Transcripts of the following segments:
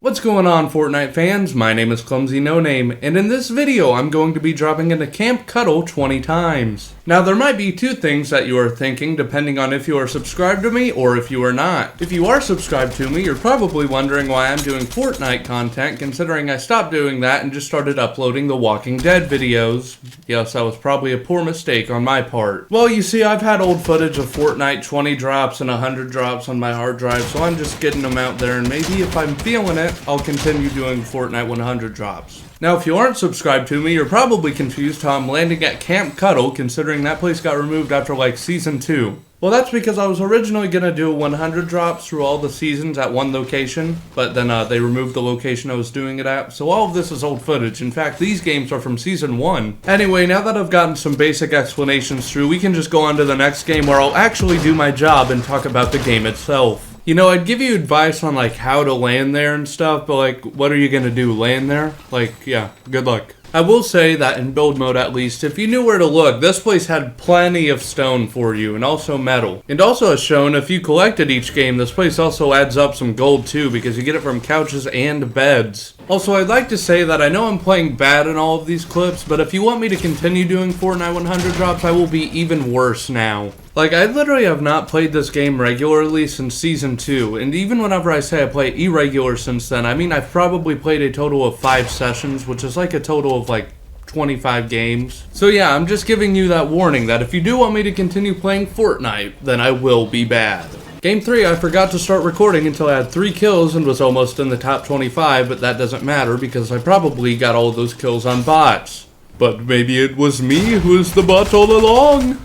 What's going on, Fortnite fans? My name is Clumsy No Name, and in this video I'm going to be dropping into Camp Cuddle 20 times. Now there might be two things that you are thinking depending on if you are subscribed to me or if you are not. If you are subscribed to me, you're probably wondering why I'm doing Fortnite content, considering I stopped doing that and just started uploading the Walking Dead videos. Yes, that was probably a poor mistake on my part. Well, you see, I've had old footage of Fortnite 20 drops and 100 drops on my hard drive, so I'm just getting them out there, and maybe if I'm feeling it, I'll continue doing Fortnite 100 drops. Now, if you aren't subscribed to me, you're probably confused how I'm landing at Camp Cuddle, considering that place got removed after like Season 2. Well, that's because I was originally going to do 100 drops through all the seasons at one location, but then they removed the location I was doing it at, so all of this is old footage. In fact, these games are from Season 1. Anyway, now that I've gotten some basic explanations through, we can just go on to the next game where I'll actually do my job and talk about the game itself. You know, I'd give you advice on, like, how to land there and stuff, but, like, what are you gonna do, land there? Like, yeah, good luck. I will say that in build mode at least, if you knew where to look, this place had plenty of stone for you, and also metal. And also as shown, if you collected each game, this place also adds up some gold too, because you get it from couches and beds. Also, I'd like to say that I know I'm playing bad in all of these clips, but if you want me to continue doing Fortnite 100 drops, I will be even worse now. Like, I literally have not played this game regularly since Season 2, and even whenever I say I play irregular since then, I mean I've probably played a total of 5 sessions, which is like a total of like 25 games. So yeah, I'm just giving you that warning that if you do want me to continue playing Fortnite, then I will be bad. Game 3, I forgot to start recording until I had 3 kills and was almost in the top 25, but that doesn't matter because I probably got all those kills on bots. But maybe it was me who was the bot all along.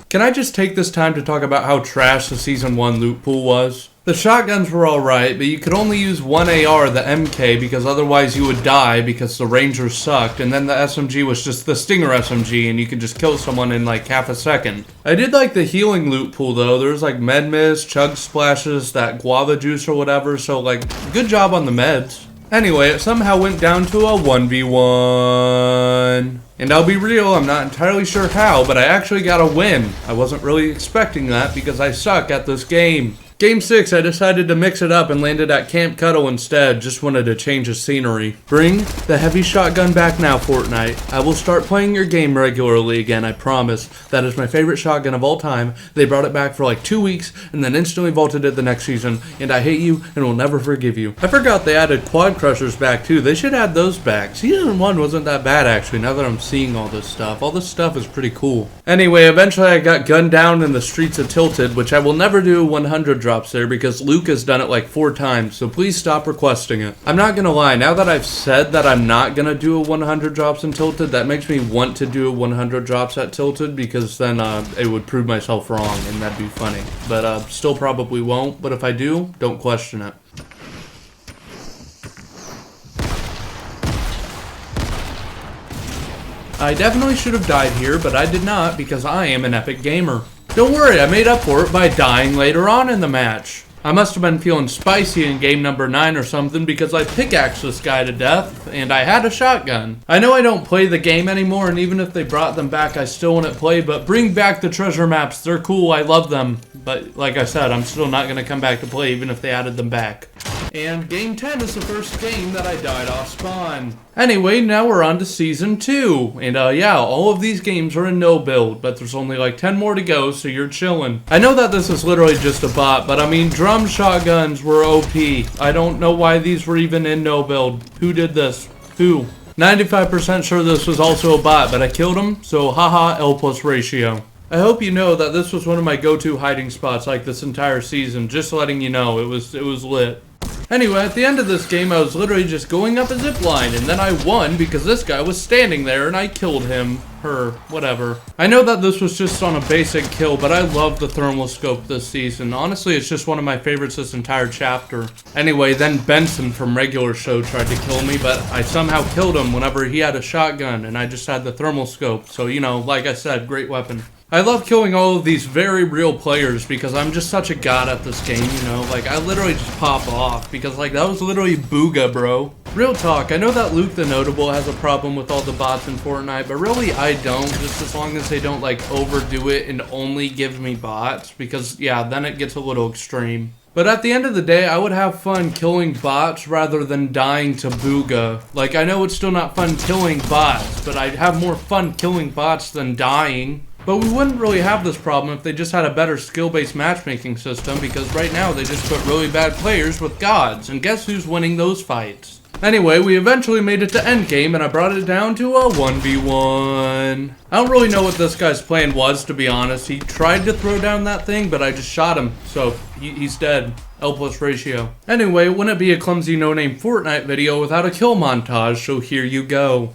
Can I just take this time to talk about how trash the Season 1 loot pool was? The shotguns were alright, but you could only use one AR, the MK, because otherwise you would die because the Rangers sucked, and then the SMG was just the Stinger SMG, and you could just kill someone in like half a second. I did like the healing loot pool though. There was like med mist, chug splashes, that guava juice or whatever, so like, good job on the meds. Anyway, it somehow went down to a 1v1. And I'll be real, I'm not entirely sure how, but I actually got a win. I wasn't really expecting that because I suck at this game. Game 6, I decided to mix it up and landed at Camp Cuddle instead. Just wanted to change the scenery. Bring the heavy shotgun back now, Fortnite. I will start playing your game regularly again, I promise. That is my favorite shotgun of all time. They brought it back for like 2 weeks and then instantly vaulted it the next season. And I hate you and will never forgive you. I forgot they added quad crushers back too. They should add those back. Season 1 wasn't that bad actually, now that I'm seeing all this stuff. All this stuff is pretty cool. Anyway, eventually I got gunned down in the streets of Tilted, which I will never do 100 drops there because Luke has done it like 4 times, so please stop requesting it. I'm not gonna lie, now that I've said that I'm not gonna do a 100 drops in Tilted, that makes me want to do a 100 drops at Tilted because then it would prove myself wrong and that'd be funny. But still probably won't, but if I do, don't question it. I definitely should have died here, but I did not because I am an epic gamer. Don't worry, I made up for it by dying later on in the match. I must have been feeling spicy in game number 9 or something because I pickaxed this guy to death and I had a shotgun. I know I don't play the game anymore, and even if they brought them back I still wouldn't play, but bring back the treasure maps, they're cool, I love them. But like I said, I'm still not going to come back to play even if they added them back. And game 10 is the first game that I died off spawn. Anyway, now we're on to Season 2. And yeah, all of these games are in no build, but there's only like 10 more to go, so you're chilling. I know that this is literally just a bot, but I mean, drum shotguns were OP. I don't know why these were even in no build. Who did this? Who? 95% sure this was also a bot, but I killed him, so haha, L plus ratio. I hope you know that this was one of my go-to hiding spots like this entire season, just letting you know, it was lit. Anyway, at the end of this game, I was literally just going up a zip line, and then I won because this guy was standing there and I killed him. Her, whatever. I know that this was just on a basic kill, but I love the thermal scope this season. Honestly, it's just one of my favorites this entire chapter. Anyway, then Benson from regular show tried to kill me, but I somehow killed him whenever he had a shotgun, and I just had the thermal scope. So, you know, like I said, great weapon. I love killing all of these very real players because I'm just such a god at this game, you know? Like, I literally just pop off because, like, that was literally booga, bro. Real talk, I know that Luke the Notable has a problem with all the bots in Fortnite, but really I don't, just as long as they don't, like, overdo it and only give me bots because, yeah, then it gets a little extreme. But at the end of the day, I would have fun killing bots rather than dying to Booga. Like, I know it's still not fun killing bots, but I'd have more fun killing bots than dying. But we wouldn't really have this problem if they just had a better skill-based matchmaking system, because right now they just put really bad players with gods, and guess who's winning those fights? Anyway, we eventually made it to endgame, and I brought it down to a 1v1. I don't really know what this guy's plan was, to be honest. He tried to throw down that thing, but I just shot him, so he's dead. L plus ratio. Anyway, wouldn't it be a Clumsy no-name Fortnite video without a kill montage, so here you go.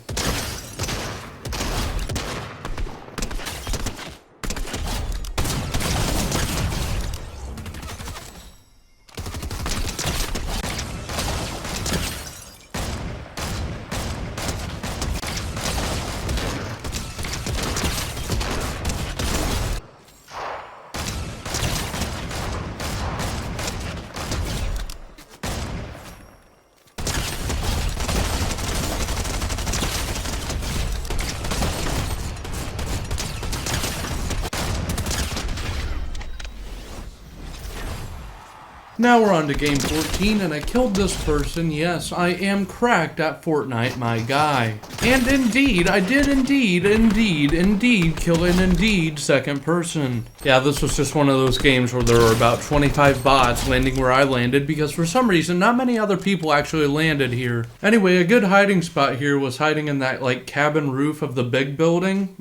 Now we're on to game 14, and I killed this person. Yes, I am cracked at Fortnite, my guy. And indeed, I did indeed kill an indeed second person. Yeah, this was just one of those games where there were about 25 bots landing where I landed, because for some reason, not many other people actually landed here. Anyway, a good hiding spot here was hiding in that, like, cabin roof of the big building.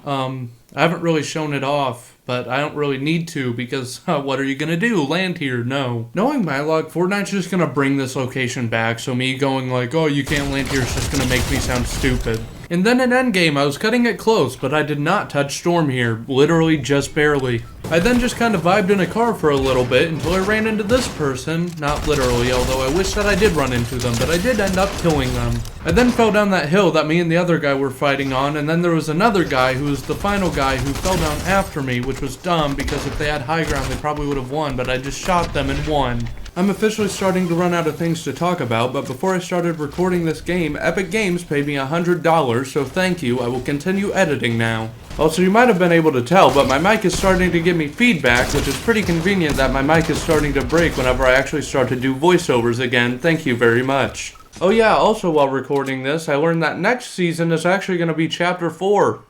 I haven't really shown it off, but I don't really need to, because what are you gonna do? Land here? No. Knowing my luck, Fortnite's just gonna bring this location back, so me going like, oh, you can't land here is just gonna make me sound stupid. And then in endgame, I was cutting it close, but I did not touch Storm here, literally just barely. I then just kind of vibed in a car for a little bit until I ran into this person, not literally, although I wish that I did run into them, but I did end up killing them. I then fell down that hill that me and the other guy were fighting on, and then there was another guy who was the final guy who fell down after me, which was dumb because if they had high ground they probably would have won, but I just shot them and won. I'm officially starting to run out of things to talk about, but before I started recording this game, Epic Games paid me $100, so thank you. I will continue editing now. Also, you might have been able to tell, but my mic is starting to give me feedback, which is pretty convenient that my mic is starting to break whenever I actually start to do voiceovers again. Thank you very much. Oh yeah, also while recording this, I learned that next season is actually going to be Chapter 4.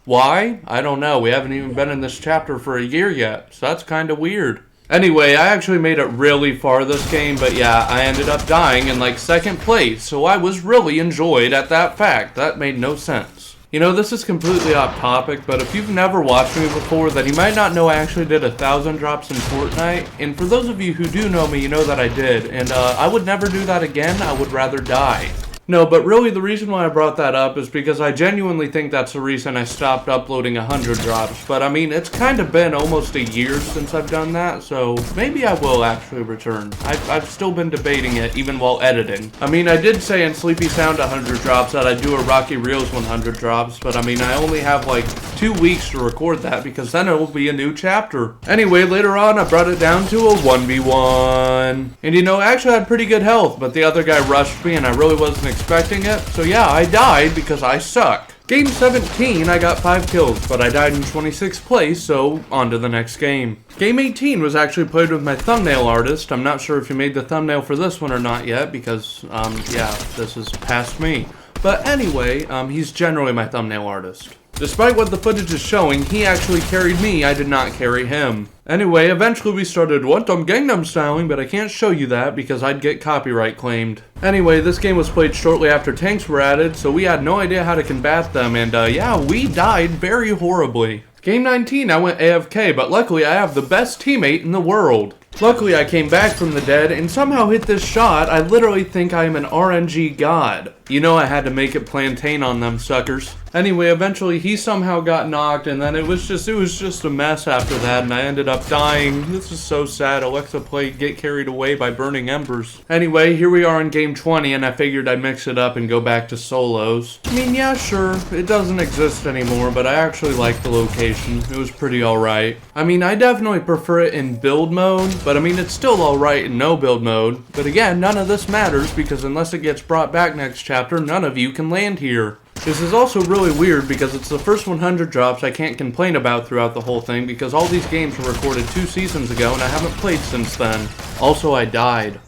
Why? I don't know. We haven't even been in this chapter for a year yet, so that's kind of weird. Anyway, I actually made it really far this game, but yeah, I ended up dying in like second place, so I was really enjoyed at that fact. That made no sense. You know, this is completely off topic, but if you've never watched me before, then you might not know I actually did 1,000 drops in Fortnite, and for those of you who do know me, you know that I did, and I would never do that again. I would rather die. No, but really the reason why I brought that up is because I genuinely think that's the reason I stopped uploading 100 drops. But I mean, it's kind of been almost a year since I've done that, so maybe I will actually return. I've still been debating it, even while editing. I mean, I did say in Sleepy Sound 100 drops that I'd do a Rocky Reels 100 drops, but I mean, I only have like 2 weeks to record that because then it will be a new chapter. Anyway, later on, I brought it down to a 1v1. And you know, I actually had pretty good health, but the other guy rushed me and I really wasn't expecting it. So yeah, I died because I suck. Game 17, I got 5 kills, but I died in 26th place, so on to the next game. Game 18 was actually played with my thumbnail artist. I'm not sure if you made the thumbnail for this one or not yet, because, yeah, this is past me. But anyway, he's generally my thumbnail artist. Despite what the footage is showing, he actually carried me, I did not carry him. Anyway, eventually we started Gangnam styling, but I can't show you that because I'd get copyright claimed. Anyway, this game was played shortly after tanks were added, so we had no idea how to combat them, and yeah, we died very horribly. Game 19, I went AFK, but luckily I have the best teammate in the world. Luckily I came back from the dead and somehow hit this shot. I literally think I am an RNG god. You know I had to make it plantain on them suckers. Anyway, eventually he somehow got knocked, and then it was just a mess after that, and I ended up dying. This is so sad. Alexa played Get Carried Away by Burning Embers. Anyway, here we are in game 20, and I figured I'd mix it up and go back to solos. I mean, yeah, sure, it doesn't exist anymore, but I actually like the location. It was pretty alright. I mean, I definitely prefer it in build mode, but I mean, it's still alright in no build mode. But again, none of this matters, because unless it gets brought back next chapter, none of you can land here. This is also really weird because it's the first 100 drops I can't complain about throughout the whole thing because all these games were recorded 2 seasons ago and I haven't played since then. Also, I died.